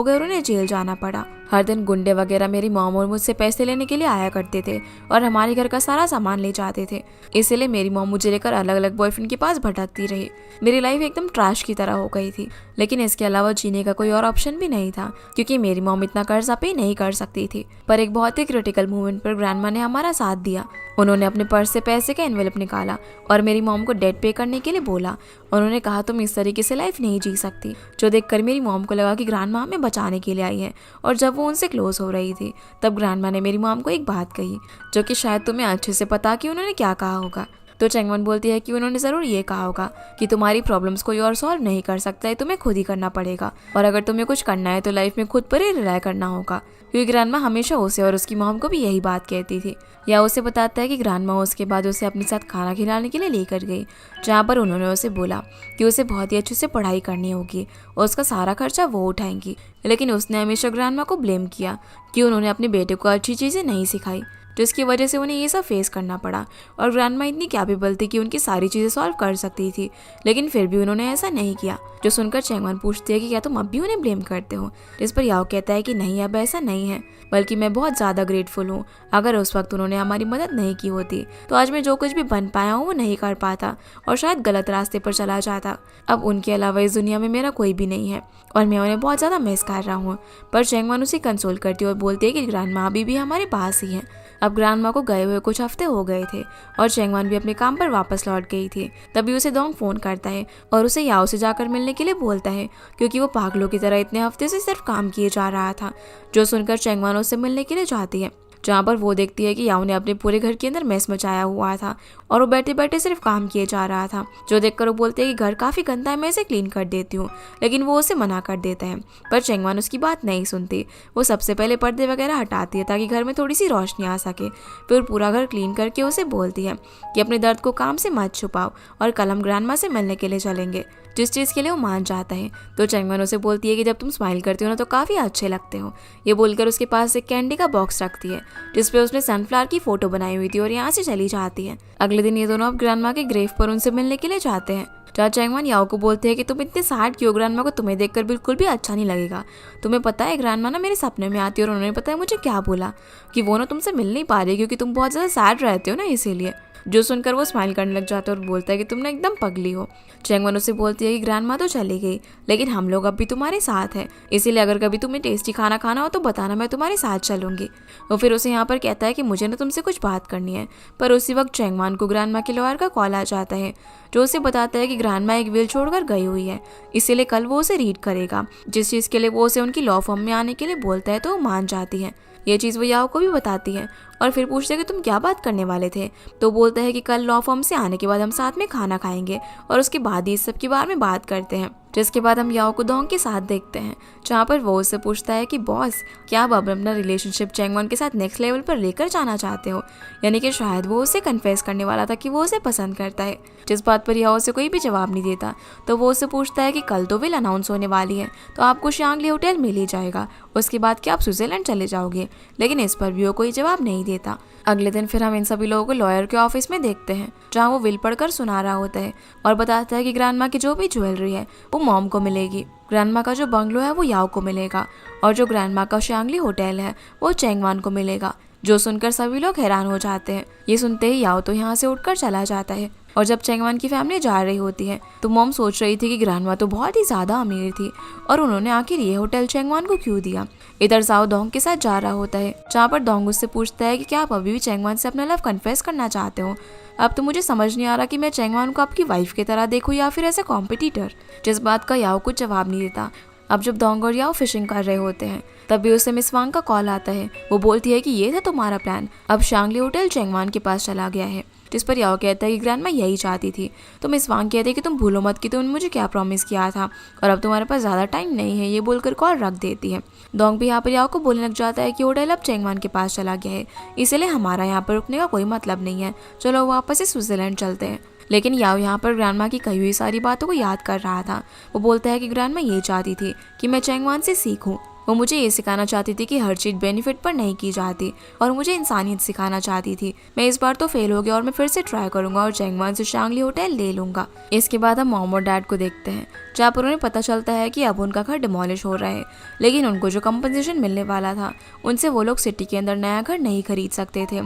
गए और उन्हें जेल जाना पड़ा। हर दिन गुंडे वगैरह मेरी मॉम और मुझसे पैसे लेने के लिए आया करते थे और हमारे घर का सारा सामान ले जाते थे, इसलिए मेरी मॉम मुझे लेकर अलग अलग बॉयफ्रेंड के पास भटकती रही। मेरी लाइफ एकदम ट्रैश की तरह हो गई थी, लेकिन इसके अलावा जीने का कोई और ऑप्शन भी नहीं था, क्योंकि मेरी मॉम इतना कर्जा पे नहीं कर सकती थी। पर एक बहुत ही क्रिटिकल मोमेंट पर ग्रैंडमा ने हमारा साथ दिया। उन्होंने अपने पर्स से पैसे का एनवेलप निकाला और मेरी मॉम को डेट पे करने के लिए बोला। उन्होंने कहा तुम इस तरीके से लाइफ नहीं जी सकती, जो देखकर मेरी मॉम को लगा कि ग्रैंडमा हमें बचाने के लिए आई है। और जब वो उनसे क्लोज हो रही थी तब ग्रैंडमा ने मेरी मॉम को एक बात कही, जो कि शायद तुम्हें अच्छे से पता कि उन्होंने क्या कहा होगा। तो चैंगवन बोलती है कि उन्होंने ज़रूर ये कहा होगा कि तुम्हारी प्रॉब्लम्स कोई और सॉल्व नहीं कर सकता है, तुम्हें खुद ही करना पड़ेगा, और अगर तुम्हें कुछ करना है तो लाइफ में खुद पर ही रिलाय करना होगा। क्योंकि ग्रैंडमा हमेशा उसे और उसकी मॉम को भी यही बात कहती थी। या उसे बताता है कि ग्रैंडमा उसके बाद उसे अपने साथ खाना खिलाने के लिए लेकर गई, जहाँ पर उन्होंने उसे बोला कि उसे बहुत ही अच्छे से पढ़ाई करनी होगी और उसका सारा खर्चा वो उठाएंगी। लेकिन उसने हमेशा ग्रैंडमा को ब्लेम किया कि उन्होंने अपने बेटे को अच्छी चीज़ें नहीं सिखाई, जिसकी वजह से उन्हें ये सब फेस करना पड़ा। और ग्रैंडमा इतनी कैपेबल थी कि उनकी सारी चीज़ें सॉल्व कर सकती थी, लेकिन फिर भी उन्होंने ऐसा नहीं किया। जो सुनकर चैंगवन पूछती है कि क्या तुम अब भी उन्हें ब्लेम करते हो, जिस पर याओ कहता है कि नहीं, अब ऐसा नहीं है, बल्कि मैं बहुत ज़्यादा ग्रेटफुल हूँ। अगर उस वक्त उन्होंने हमारी मदद नहीं की होती तो आज मैं जो कुछ भी बन पाया हूँ वो नहीं कर पाता और शायद गलत रास्ते पर चला जाता। अब उनके अलावा इस दुनिया में मेरा कोई भी नहीं है और मैं उन्हें बहुत ज़्यादा मिस कर रहा हूँ। पर चैंगवन उसे कंसोल करती है और बोलती है कि ग्रैंडमा अभी भी हमारे पास ही है। अब ग्रैंडमा को गए हुए कुछ हफ्ते हो गए थे और चैंगवन भी अपने काम पर वापस लौट गई थी। तभी उसे दोंग फोन करता है और उसे याओ से जाकर मिलने के लिए बोलता है, क्योंकि वो पागलों की तरह इतने हफ्ते से सिर्फ काम किए जा रहा था। जो सुनकर चैंगवन उससे मिलने के लिए जाती है, जहाँ पर वो देखती है कि याओ ने अपने पूरे घर के अंदर मैस मचाया हुआ था और वो बैठे बैठे सिर्फ काम किए जा रहा था। जो देखकर वो बोलते हैं कि घर काफ़ी गंदा है, मैं इसे क्लीन कर देती हूँ, लेकिन वो उसे मना कर देता है। पर चैंगवन उसकी बात नहीं सुनती। वो सबसे पहले पर्दे वगैरह हटाती है ताकि घर में थोड़ी सी रोशनी आ सके। फिर पूरा घर क्लीन करके उसे बोलती है कि अपने दर्द को काम से मत छुपाओ और कल हम ग्रैंडमा से मिलने के लिए चलेंगे, जिस चीज़ के लिए वो मान जाता है। तो चैंगवन उसे बोलती है कि जब तुम स्माइल करती हो ना तो काफ़ी अच्छे लगते हो। ये बोलकर उसके पास एक कैंडी का बॉक्स रखती है जिसपे उसने सनफ्लावर की फोटो बनाई हुई थी और यहाँ से चली जाती है। अगले दिन ये दोनों अब ग्रैंडमा के ग्रेव पर उनसे मिलने के लिए जाते हैं, जहाँ चैंगवान याओ को बोलते हैं कि तुम इतने सैड क्यों, ग्रैंडमा को तुम्हें देखकर बिल्कुल भी अच्छा नहीं लगेगा। तुम्हें पता है ग्रैंडमा ना मेरे सपने में आती है और उन्होंने पता है मुझे क्या बोला, कि वो ना तुमसे मिल नहीं पा रही क्योंकि तुम बहुत ज़्यादा सैड रहते हो ना, इसीलिए। जो सुनकर वो स्माइल करने लग जाता है और बोलता है कि तुम ना एकदम पगली हो। चैंगवान उसे बोलती है कि ग्रैंडमा तो चली गई, लेकिन हम लोग अब भी तुम्हारे साथ हैं, इसीलिए अगर कभी तुम्हें टेस्टी खाना खाना हो तो बताना, मैं तुम्हारे साथ चलूंगी। वो फिर उसे यहाँ पर कहता है कि मुझे ना तुमसे कुछ बात करनी है। पर उसी वक्त चैंगवान को ग्रैंडमा के लॉयर का कॉल आ जाता है, जो उसे बताता है कि ग्रैंडमा एक विल छोड़कर गई हुई है, इसीलिए कल वो उसे रीड करेगा। जिस चीज़ के लिए वो उसे उनकी लॉ फर्म में आने के लिए बोलता है तो वो मान जाती है। ये चीज़ वो याओ को भी बताती है और फिर पूछते हैं कि तुम क्या बात करने वाले थे। तो बोलता है कि कल लॉ फर्म से आने के बाद हम साथ में खाना खाएंगे और उसके बाद ही इस सब के बारे में बात करते हैं। जिसके बाद हम याओ को दोंग के साथ देखते हैं, जहाँ पर वो उससे पूछता है कि बॉस, क्या आप अब अपना रिलेशनशिप चैंगवान के साथ नेक्स्ट लेवल पर लेकर जाना चाहते हो? यानी कि शायद वो उसे कन्फेस करने वाला था कि वो उसे पसंद करता है। जिस बात पर याओ उसे कोई भी जवाब नहीं देता, तो वो उससे पूछता है कि कल तो विल अनाउंस होने वाली है, तो आपको शांगली होटल मिल ही जाएगा, उसके बाद क्या आप स्विट्जरलैंड चले जाओगे? लेकिन इस पर भी वो कोई जवाब नहीं देता। अगले दिन फिर हम इन सभी लोगों को लॉयर के ऑफिस में देखते हैं, जहाँ वो विल पढ़कर सुना रहा होता है और बताता है कि ग्रैंडमा की जो भी ज्वेलरी है वो मॉम को मिलेगी, ग्रैंडमा का जो बंगलो है वो याओ को मिलेगा और जो ग्रैंडमा का शांगली होटल है वो चैंगवान को मिलेगा। जो सुनकर सभी लोग हैरान हो जाते हैं। ये सुनते ही याओ तो यहाँ से उठकर चला जाता है और जब चैंगवान की फैमिली जा रही होती है तो मॉम सोच रही थी कि ग्रैंडमा तो बहुत ही ज़्यादा अमीर थी और उन्होंने आखिर ये होटल चैंगवान को क्यों दिया। इधर जाओ दोंग के साथ जा रहा होता है, जहाँ पर दोंग उससे पूछता है कि क्या आप अभी भी चैंगवान से अपना लव कन्फेस करना चाहते हो? अब तो मुझे समझ नहीं आ रहा कि मैं चैंगवान को आपकी वाइफ की तरह देखूँ या फिर ऐसे कॉम्पिटिटर। जिस बात का याओ कुछ जवाब नहीं देता। अब जब दोंग और याओ फिशिंग कर रहे होते हैं तभी उसे मिस वांग का कॉल आता है। वो बोलती है कि ये था तुम्हारा प्लान, अब शांगली होटल चैंगवान के पास चला गया है। जिस पर याओ कहता है कि ग्रैंडमा यही चाहती थी। तो मिस वांग कहती है कि तुम भूलो मत कि तुमने मुझे क्या प्रॉमिस किया था और अब तुम्हारे पास ज़्यादा टाइम नहीं है। ये बोलकर कॉल रख देती है। दोंग भी यहाँ पर याओ को बोलने लग जाता है कि होटल अब चैंगवान के पास चला गया है, इसलिए हमारा यहाँ पर रुकने का कोई मतलब नहीं है, चलो वापस से स्विट्जरलैंड चलते हैं। लेकिन याओ यहाँ पर ग्रैंडमा की कही हुई सारी बातों को याद कर रहा था। वो बोलता है कि ग्रैंडमा ये चाहती थी कि मैं चैंगवान से सीखूं। वो मुझे ये सिखाना चाहती थी कि हर चीज़ बेनिफिट पर नहीं की जाती और मुझे इंसानियत सिखाना चाहती थी। मैं इस बार तो फेल हो गया और मैं फिर से ट्राई करूंगा और चैंगवान से शांगली होटल ले लूंगा। इसके बाद हम मॉम और डैड को देखते हैं, जहाँ पर उन्हें पता चलता है कि अब उनका घर डिमोलिश हो रहा है, लेकिन उनको जो कंपनसेशन मिलने वाला था उनसे वो लोग सिटी के अंदर नया घर नहीं खरीद सकते थे,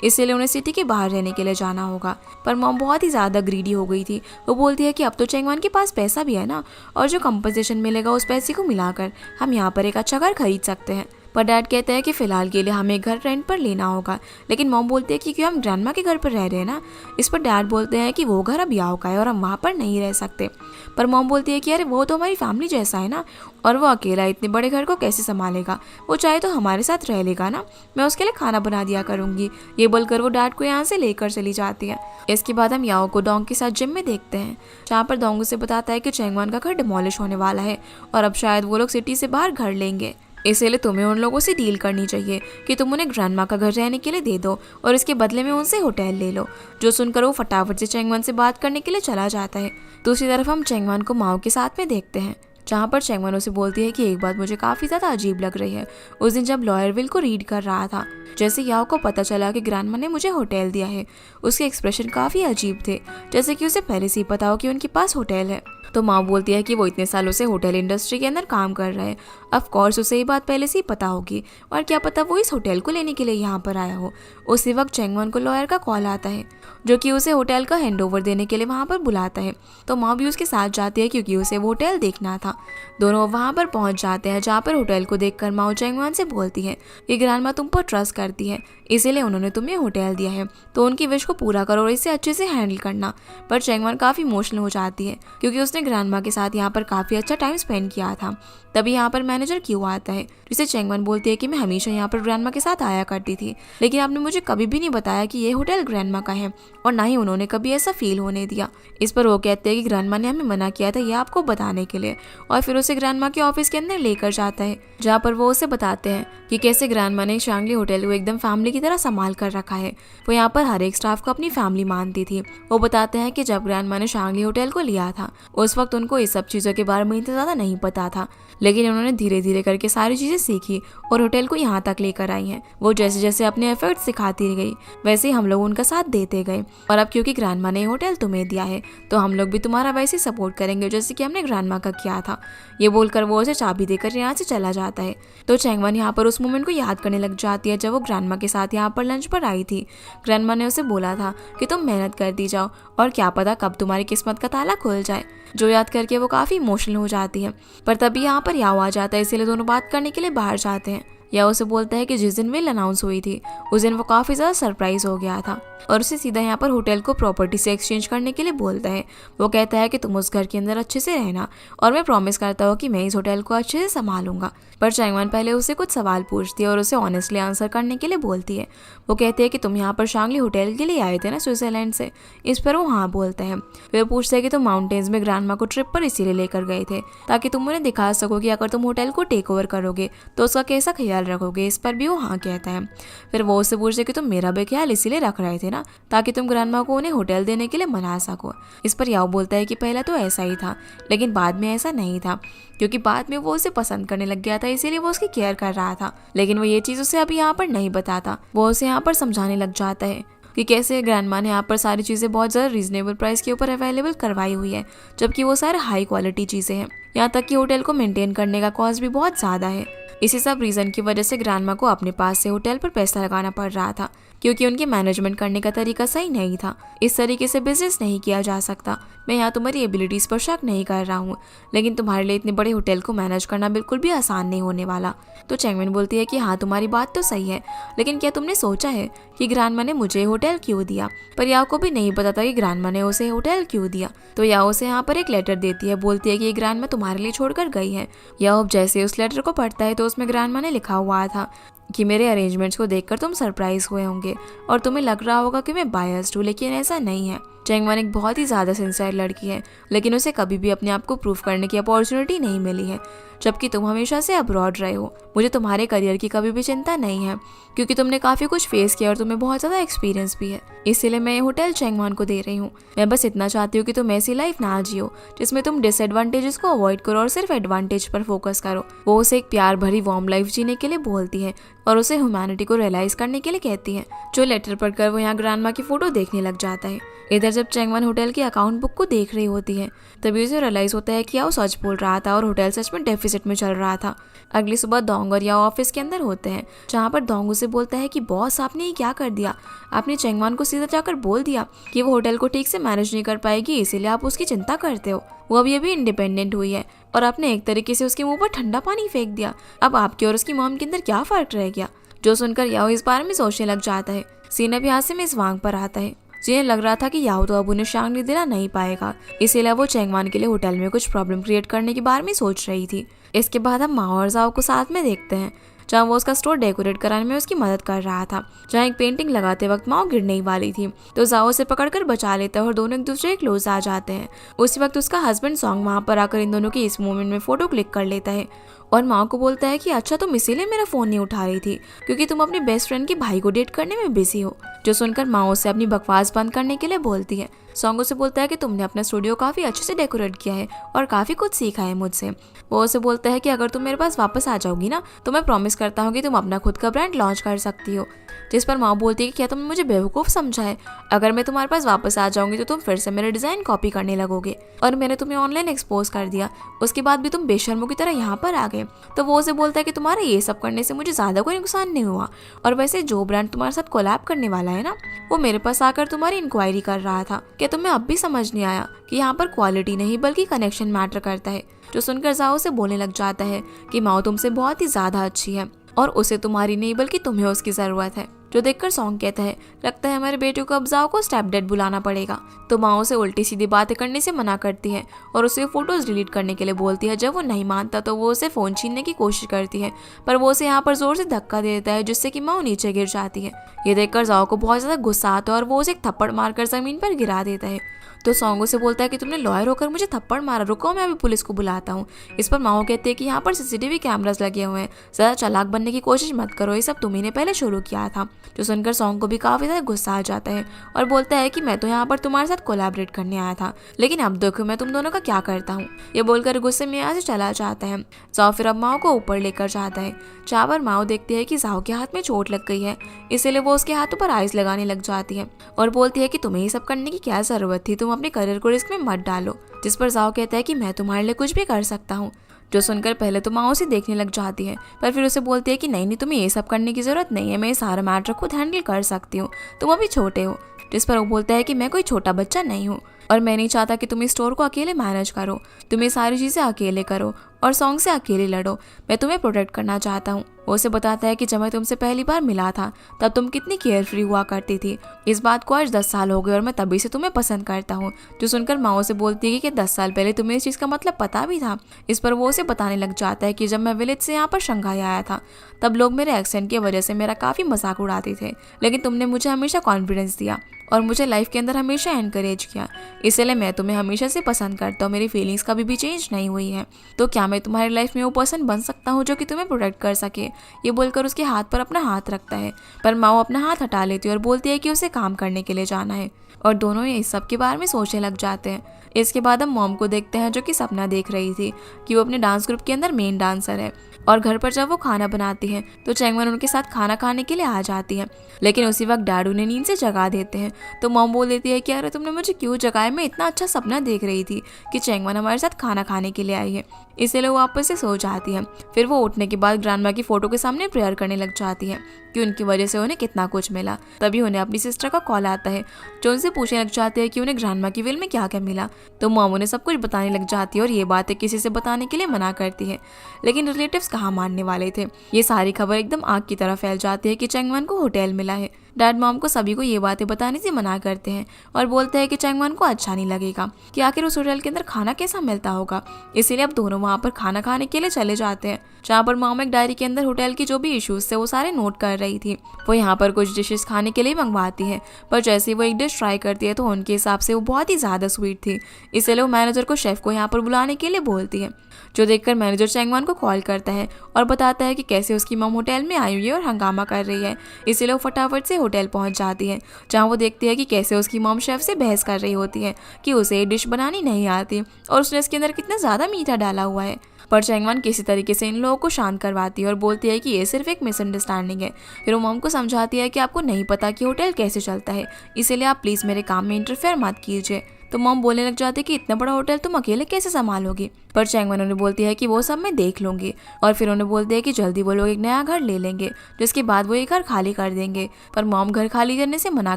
इसलिए उन्हें सिटी के बाहर रहने के लिए जाना होगा। पर मॉम बहुत ही ज़्यादा ग्रीडी हो गई थी। वो बोलती है कि अब तो चैंगवान के पास पैसा भी है ना, और जो कंपनसेशन मिलेगा उस पैसे को मिलाकर हम यहाँ पर एक अच्छा घर खरीद सकते हैं। पर डैड कहते हैं कि फ़िलहाल के लिए हमें एक घर रेंट पर लेना होगा, लेकिन मॉम बोलती है कि क्यों, हम ग्रैंडमा के घर पर रह रहे हैं ना। इस पर डैड बोलते हैं कि वो घर अब याओ का है और हम वहाँ पर नहीं रह सकते। पर मॉम बोलती है कि अरे वो तो हमारी फैमिली जैसा है ना, और वो अकेला इतने बड़े घर को कैसे संभालेगा, वो चाहे तो हमारे साथ रह लेगा ना, मैं उसके लिए खाना बना दिया करूँगी। ये बोलकर वो डैड को यहाँ से लेकर चली जाती है। इसके बाद हम याओ को डोंग के साथ जिम में देखते हैं, जहाँ पर डोंग उसे बताता है कि चैंगवान का घर डिमोलिश होने वाला है और अब शायद वो लोग सिटी से बाहर घर लेंगे, इसलिए तुम्हें उन लोगों से डील करनी चाहिए कि तुम उन्हें ग्रैंडमा का घर रहने के लिए दे दो और इसके बदले में उनसे होटल ले लो। जो सुनकर वो फटाफट से चैंगवान से बात करने के लिए चला जाता है। दूसरी तरफ हम चैंगवान को माओ के साथ में देखते हैं, जहाँ पर चैंगवान उसे बोलती है कि एक बात मुझे काफ़ी ज़्यादा अजीब लग रही है। उस दिन जब लॉयर विल को रीड कर रहा था, जैसे याओ को पता चला कि ग्रैंडमा ने मुझे होटल दिया है, उसके एक्सप्रेशन काफ़ी अजीब थे, जैसे कि उसे पहले से ही पता हो कि उनके पास होटल है। तो माँ बोलती है कि वो इतने सालों से होटल इंडस्ट्री के अंदर काम कर रहा है, ऑफ कोर्स उसे ये बात पहले से ही पता होगी, और क्या पता वो इस होटल को लेने के लिए यहाँ पर आया हो। उसी वक्त चैंगवान को लॉयर का कॉल आता है, जो कि उसे होटल का हैंडओवर देने के लिए वहाँ पर बुलाता है। तो माँ भी उसके साथ जाती है क्योंकि उसे वो होटल देखना था। दोनों वहाँ पर पहुँच जाते हैं, जहाँ पर होटल को देखकर माँ चैंगवान से बोलती है कि ग्रैंडमा तुम पर ट्रस्ट करती है, इसीलिए उन्होंने तुम्हें होटल दिया है, तो उनकी विश को पूरा करो और इसे अच्छे से हैंडल करना। पर चैंगवान काफ़ी इमोशनल हो जाती है क्योंकि उसने ग्रैंडमा के साथ यहाँ पर काफ़ी अच्छा टाइम स्पेंड किया था। तभी यहाँ पर मैनेजर क्यों आता है, जिसे चैंगवान बोलती है कि मैं हमेशा यहाँ पर ग्रैंडमा के साथ आया करती थी, लेकिन आपने मुझे कभी भी नहीं बताया कि ये होटल ग्रैंडमा का है, और ना ही उन्होंने कभी ऐसा फील होने दिया। इस पर वो कहते हैं कि ग्रैंडमा ने हमें मना किया था ये आपको बताने के लिए, और फिर उसे ग्रैंडमा के ऑफिस के अंदर लेकर जाता है, जहाँ पर वो उसे बताते हैं कि कैसे ग्रैंडमा ने शांगली होटल वो एकदम फैमिली की तरह संभाल कर रखा है। वो यहाँ पर हर एक स्टाफ को अपनी फैमिली मानती थी। वो बताते हैं कि जब ग्रैंडमा ने शांगली होटल को लिया था उस वक्त उनको इस सब चीज़ों के बारे में इतना ज़्यादा नहीं पता था, लेकिन उन्होंने धीरे धीरे करके सारी चीज़ें सीखी और होटल को यहाँ तक लेकर आई हैं। वो जैसे जैसे अपने एफर्ट्स सिखाती गई वैसे ही हम लोग उनका साथ देते गए, और अब क्योंकि ग्रैंडमा ने होटल तुम्हें दिया है तो हम लोग भी तुम्हारा वैसे ही सपोर्ट करेंगे जैसे कि हमने ग्रैंडमा का किया था। ये बोलकर वो उसे चाबी देकर यहाँ से चला जाता है। तो चैंगवन यहाँ पर उस मोमेंट को याद करने लग जाती है जब वो ग्रैंडमा के साथ यहाँ पर लंच पर आई थी। ग्रैंडमा ने उसे बोला था कि तुम मेहनत करती जाओ और क्या पता कब तुम्हारी किस्मत का ताला खुल जाए, जो याद करके वो काफ़ी इमोशनल हो जाती है। पर तभी यहाँ पर याओ आ जाता है, इसीलिए दोनों बात करने के लिए बाहर जाते हैं। या उसे बोलता है कि जिस दिन विल अनाउंस हुई थी उस दिन वो काफ़ी ज़्यादा सरप्राइज हो गया था और उसे सीधा यहाँ पर होटल को प्रॉपर्टी से एक्सचेंज करने के लिए बोलता है। वो कहता है कि तुम उस घर के अंदर अच्छे से रहना और मैं प्रॉमिस करता हूँ कि मैं इस होटल को अच्छे से संभालूंगा। पर चैंगवन पहले उसे कुछ सवाल पूछती है और उसे ऑनेस्टली आंसर करने के लिए बोलती है। वो कहती है कि तुम यहाँ पर शांगली होटल के लिए आए थे ना स्विट्जरलैंड से। इस पर वो हाँ बोलता है। वे पूछते हैं कि तुम माउंटेन्स में ग्रैंडमा को ट्रिप पर इसीलिए लेकर गए थे ताकि तुम उन्हें दिखा सको कि अगर तुम होटल को टेक ओवर करोगे तो उसका कैसा ख्याल रखोगे। इस पर भी वो हाँ कहता है। फिर वो उससे पूछते कि तुम मेरा भी ख्याल इसीलिए रख रहे थे ना ताकि तुम ग्रैंडमा को उन्हें होटल देने के लिए मना सको। इस पर याओ बोलता है कि पहले तो ऐसा ही था लेकिन बाद में ऐसा नहीं था, क्योंकि बाद में वो उसे पसंद करने लग गया था इसीलिए वो उसकी केयर कर रहा था। लेकिन वो ये चीज़ उसे अभी यहाँ पर नहीं बताता। वो उसे यहाँ पर समझाने लग जाता है कि कैसे ग्रैंडमा ने यहाँ पर सारी चीज़ें बहुत ज़्यादा रीजनेबल प्राइस के ऊपर अवेलेबल करवाई हुई है, जबकि वो सारे हाई क्वालिटी चीज़ें हैं। यहाँ तक कि होटल को मेंटेन करने का कॉस्ट भी बहुत ज़्यादा है। इसी सब रीज़न की वजह से ग्रैंडमा को अपने पास से होटल पर पैसा लगाना पड़ रहा था, क्योंकि उनके मैनेजमेंट करने का तरीका सही नहीं था। इस तरीके से बिजनेस नहीं किया जा सकता। मैं यहाँ तुम्हारी एबिलिटीज़ पर शक नहीं कर रहा हूँ, लेकिन तुम्हारे लिए इतने बड़े होटल को मैनेज करना बिल्कुल भी आसान नहीं होने वाला। तो चैंगवन बोलती है कि हाँ तुम्हारी बात तो सही है, लेकिन क्या तुमने सोचा है कि ग्रैंडमा ने मुझे होटल क्यों दिया? पर याओ को भी नहीं पता था कि ग्रैंडमा ने उसे होटल क्यों दिया। तो याओ उसे यहाँ पर एक लेटर देती है, बोलती है कि ये ग्रैंडमा तुम्हारे लिए छोड़कर गई है। याओ जैसे उस लेटर को पढ़ता है तो उसमें ग्रैंडमा ने लिखा हुआ था कि मेरे अरेंजमेंट्स को देखकर तुम सरप्राइज हुए होंगे और तुम्हें लग रहा होगा कि मैं बायस्ड हूँ, लेकिन ऐसा नहीं है। चैंगवन एक बहुत ही ज़्यादा सिंसियर लड़की है, लेकिन उसे कभी भी अपने आप को प्रूव करने की अपॉर्चुनिटी नहीं मिली है, जबकि तुम हमेशा से अब्रॉड रहे हो। मुझे तुम्हारे करियर की कभी भी चिंता नहीं है, क्योंकि तुमने काफ़ी कुछ फेस किया और तुम्हें बहुत ज़्यादा एक्सपीरियंस भी है। इसीलिए मैं ये होटल चैंगवन को दे रही हूँ। मैं बस इतना चाहती हूँ कि तुम ऐसी लाइफ ना जियो जिसमें तुम डिसएडवांटेजेस को अवॉइड करो और सिर्फ एडवांटेज पर फोकस करो। वो उसे एक प्यार भरी वार्म लाइफ जीने के लिए बोलती है और उसे ह्यूमैनिटी को रियलाइज करने के लिए कहती है। जो लेटर पढ़कर वो यहाँ ग्रैंडमा की फोटो देखने लग जाता है। इधर जब चैंगवन होटल की अकाउंट बुक को देख रही होती है तभी उसे रियलाइज होता है कि याओ सच बोल रहा था और होटल सच में डेफिसिट में चल रहा था। अगली सुबह दोंग और याओ ऑफिस के अंदर होते हैं, जहाँ पर दोंग उसे बोलता है कि बॉस आपने ये क्या कर दिया? आपने चैंगवन को सीधा जाकर बोल दिया कि वो होटल को ठीक से मैनेज नहीं कर पाएगी, इसीलिए आप उसकी चिंता करते हो। वो अभी इंडिपेंडेंट हुई है और आपने एक तरीके से उसके मुंह पर ठंडा पानी फेंक दिया। अब आपके और उसकी मॉम के अंदर क्या फर्क रह गया? जो सुनकर याओ इस बारे में सोचने लग जाता है। सीन अब यहाँ से मिस वांग पर आता है। जिन्हें लग रहा था कि याओ तो अब उन्हें शांगली दिला नहीं पाएगा, इसीलिए वो चैंगवन के लिए होटल में कुछ प्रॉब्लम क्रिएट करने के बारे में सोच रही थी। इसके बाद हम माओ और जाओ को साथ में देखते हैं, जहाँ वो उसका स्टोर डेकोरेट कराने में उसकी मदद कर रहा था। जहाँ एक पेंटिंग लगाते वक्त माओ गिरने ही वाली थी तो जाओ उसे पकड़कर बचा लेता है और दोनों एक दूसरे के क्लोज आ जाते हैं। उसी वक्त उसका हस्बैंड सॉन्ग वहाँ पर आकर इन दोनों की इस मोमेंट में फोटो क्लिक कर लेता है और माओ को बोलता है कि अच्छा तुम इसीलिए मेरा फ़ोन नहीं उठा रही थी क्योंकि तुम अपने बेस्ट फ्रेंड के भाई को डेट करने में बिजी हो। जो सुनकर माओ से अपनी बकवास बंद करने के लिए बोलती है। सॉन्ग उसे बोलता है कि तुमने अपना स्टूडियो काफ़ी अच्छे से डेकोरेट किया है और काफ़ी कुछ सीखा है मुझसे। वो उसे बोलता है कि अगर तुम मेरे पास वापस आ जाओगी ना तो मैं प्रॉमिस करता हूँ कि तुम अपना खुद का ब्रांड लॉन्च कर सकती हो। जिस पर माओ बोलती है कि क्या तुमने मुझे बेवकूफ़ समझा है? अगर मैं तुम्हारे पास वापस आ जाऊंगी तो तुम फिर से मेरे डिज़ाइन कॉपी करने लगोगे और मैंने तुम्हें ऑनलाइन एक्सपोज कर दिया, उसके बाद भी तुम बेशर्मों की तरह यहाँ पर आ गए। तो वो उसे बोलता है कि तुम्हारे ये सब करने से मुझे ज़्यादा कोई नुकसान नहीं हुआ और वैसे जो ब्रांड तुम्हारे साथ कोलैब करने वाला है ना वो मेरे पास आकर तुम्हारी इंक्वायरी कर रहा था। क्या तुम्हें अब भी समझ नहीं आया कि यहाँ पर क्वालिटी नहीं बल्कि कनेक्शन मैटर करता है? जो सुनकर जाओ से बोलने लग जाता है कि माओ तुमसे बहुत ही ज़्यादा अच्छी है और उसे तुम्हारी नहीं बल्कि तुम्हें उसकी ज़रूरत है। जो देखकर सॉन्ग कहता है, लगता है हमारे बेटे को अब जाओ को स्टेप डैड बुलाना पड़ेगा। तो माँ उसे उल्टी सीधी बातें करने से मना करती है और उसे फोटोज डिलीट करने के लिए बोलती है। जब वो नहीं मानता तो वो उसे फोन छीनने की कोशिश करती है, पर वो उसे यहाँ पर जोर से धक्का दे देता है, जिससे कि माँ नीचे गिर जाती है। ये देखकर जाओ को बहुत ज्यादा गुस्सा आता है और वो उसे एक थप्पड़ मारकर जमीन पर गिरा देता है। तो सॉन्ग उसे बोलता है कि तुमने लॉयर होकर मुझे थप्पड़ मारा, रुको मैं अभी पुलिस को बुलाता हूँ। इस पर माओ कहती है कि यहाँ पर सीसीटीवी कैमरास लगे हुए हैं, ज्यादा चालाक बनने की कोशिश मत करो, ये सब तुम्ही ने पहले शुरू किया था। जो सुनकर सॉन्ग को भी काफी ज्यादा गुस्सा आ जाता है और बोलता है कि मैं तो यहाँ पर तुम्हारे साथ कोलैबोरेट करने आया था, लेकिन अब देखो मैं तुम दोनों का क्या करता हूँ। ये बोलकर गुस्से में यहाँ से चला जाता है। जाओ फिर अब माओ को ऊपर लेकर जाता है। जहाँ पर माओ देखती है कि जाओ के हाथ में चोट लग गई है, इसीलिए वो उसके हाथों पर आइस लगाने लग जाती है और बोलती है कि तुम्हें ये सब करने की क्या जरूरत थी, तुम अपने करियर को रिस्क में मत डालो। जिस पर जाओ कहता है कि मैं तुम्हारे लिए कुछ भी कर सकता हूँ। जो सुनकर पहले तो माँ उसे देखने लग जाती है, पर फिर उसे बोलती है कि नहीं तुम्हें ये सब करने की जरूरत नहीं है, मैं ये सारा मैटर खुद हैंडल कर सकती हूँ, तुम अभी छोटे हो। जिस पर वो बोलता है कि मैं कोई छोटा बच्चा नहीं हूँ और मैं नहीं चाहता कि तुम इस स्टोर को अकेले मैनेज करो, तुम ये सारी चीज़ें अकेले करो और सॉन्ग से अकेले लड़ो, मैं तुम्हें प्रोटेक्ट करना चाहता हूँ। वो उसे बताता है कि जब मैं तुमसे पहली बार मिला था तब तुम कितनी केयर फ्री हुआ करती थी, इस बात को आज 10 साल हो गए और मैं तभी से तुम्हें पसंद करता हूँ। जो सुनकर माँ से बोलती है कि 10 साल पहले तुम्हें इस चीज़ का मतलब पता भी था। इस पर वो उसे बताने लग जाता है कि जब मैं विलेज से यहाँ पर शंघाई आया था तब लोग मेरे एक्सेंट की वजह से मेरा काफ़ी मजाक उड़ाते थे, लेकिन तुमने मुझे हमेशा कॉन्फिडेंस दिया और मुझे लाइफ के अंदर हमेशा एनकरेज किया, इसलिए मैं तुम्हें हमेशा से पसंद करता हूँ, मेरी फीलिंग्स कभी भी चेंज नहीं हुई है। तो क्या मैं तुम्हारी लाइफ में वो पर्सन बन सकता हूँ जो कि तुम्हें प्रोटेक्ट कर सके। ये बोलकर उसके हाथ पर अपना हाथ रखता है, पर माओ अपना हाथ हटा लेती है और बोलती है कि उसे काम करने के लिए जाना है और दोनों ये इस सब के बारे में सोचने लग जाते हैं। इसके बाद हम मॉम को देखते हैं जो कि सपना देख रही थी कि वो अपने डांस ग्रुप के अंदर मेन डांसर है और घर पर जब वो खाना बनाती है तो चैंगवन उनके साथ खाना खाने के लिए आ जाती है, लेकिन उसी वक्त डैड उन्हें नींद से जगा देते हैं। तो मॉम बोल देती है कि अरे तुमने मुझे क्यों जगाया, मैं इतना अच्छा सपना देख रही थी कि चैंगवन हमारे साथ खाना खाने के लिए आई है, इसलिए वो वापस से सो जाती है। फिर वो उठने के बाद ग्रैंडमा की फोटो के सामने प्रेयर करने लग जाती है कि उनकी वजह से उन्हें कितना कुछ मिला। तभी उन्हें अपनी सिस्टर का कॉल आता है जो उनसे पूछने लग जाती है कि उन्हें ग्रैंडमा की विल में क्या क्या मिला। तो मॉम उन्हें सब कुछ बताने लग जाती है और ये बातें किसी से बताने के लिए मना करती है, लेकिन रिलेटिव्स कहाँ मानने वाले थे। ये सारी खबर एकदम आग की तरह फैल जाती है कि चैंगवन को होटल मिला है। डैड मॉम को सभी को ये बातें बताने से मना करते हैं और बोलते हैं कि चैंगवन को अच्छा नहीं लगेगा कि आखिर उस होटल के अंदर खाना कैसा मिलता होगा, इसीलिए अब दोनों वहाँ पर खाना खाने के लिए चले जाते हैं। जहाँ पर मॉम एक डायरी के अंदर होटल की जो भी इश्यूज थे वो सारे नोट कर रही थी। वो यहाँ पर कुछ डिशेस खाने के लिए मंगवाती है, पर जैसे ही वो एक डिश ट्राई करती है तो उनके हिसाब से वो बहुत ही ज़्यादा स्वीट थी, इसलिए वो मैनेजर को शेफ को यहाँ पर बुलाने के लिए बोलती है। जो देखकर मैनेजर चैंगवन को कॉल करता है और बताता है कि कैसे उसकी मॉम होटल में आई हुई है और हंगामा कर रही है, इसलिए वो फटाफट से होटल पहुंच जाती है, जहां वो देखती है कि कैसे उसकी मॉम शेफ से बहस कर रही होती है कि उसे डिश बनानी नहीं आती और उसने इसके अंदर कितना ज़्यादा मीठा डाला हुआ है। पर चैंगवन किसी तरीके से इन लोगों को शांत करवाती है और बोलती है कि ये सिर्फ एक मिसअंडरस्टैंडिंग है। फिर वो मॉम को समझाती है कि आपको नहीं पता कि होटल कैसे चलता है, इसीलिए आप प्लीज़ मेरे काम में इंटरफेयर मत कीजिए। तो मॉम बोलने लग जाती है कि इतना बड़ा होटल तुम अकेले कैसे संभालोगी, पर चैंगवन उन्हें बोलती है कि वो सब मैं देख लूंगी और फिर उन्हें बोलती है कि जल्दी वो लोग एक नया घर ले लेंगे, जिसके बाद वो ये घर खाली कर देंगे। पर मॉम घर खाली करने से मना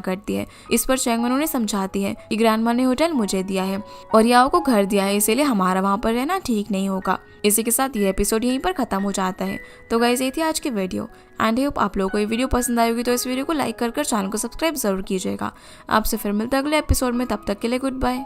करती है। इस पर चैंगवन उन्हें समझाती है कि ग्रैंडमा ने होटल मुझे दिया है और याओ को घर दिया है, इसीलिए हमारा वहाँ पर रहना ठीक नहीं होगा। इसी के साथ ये एपिसोड यहीं पर खत्म हो जाता है। तो गाइस ये थी आज की वीडियो एंड आई होप आप लोगों को ये वीडियो पसंद आई होगी, तो इस वीडियो को लाइक कर चैनल को सब्सक्राइब जरूर कीजिएगा। आपसे फिर मिलते हैं अगले एपिसोड में, तब तक के लिए गुड बाय।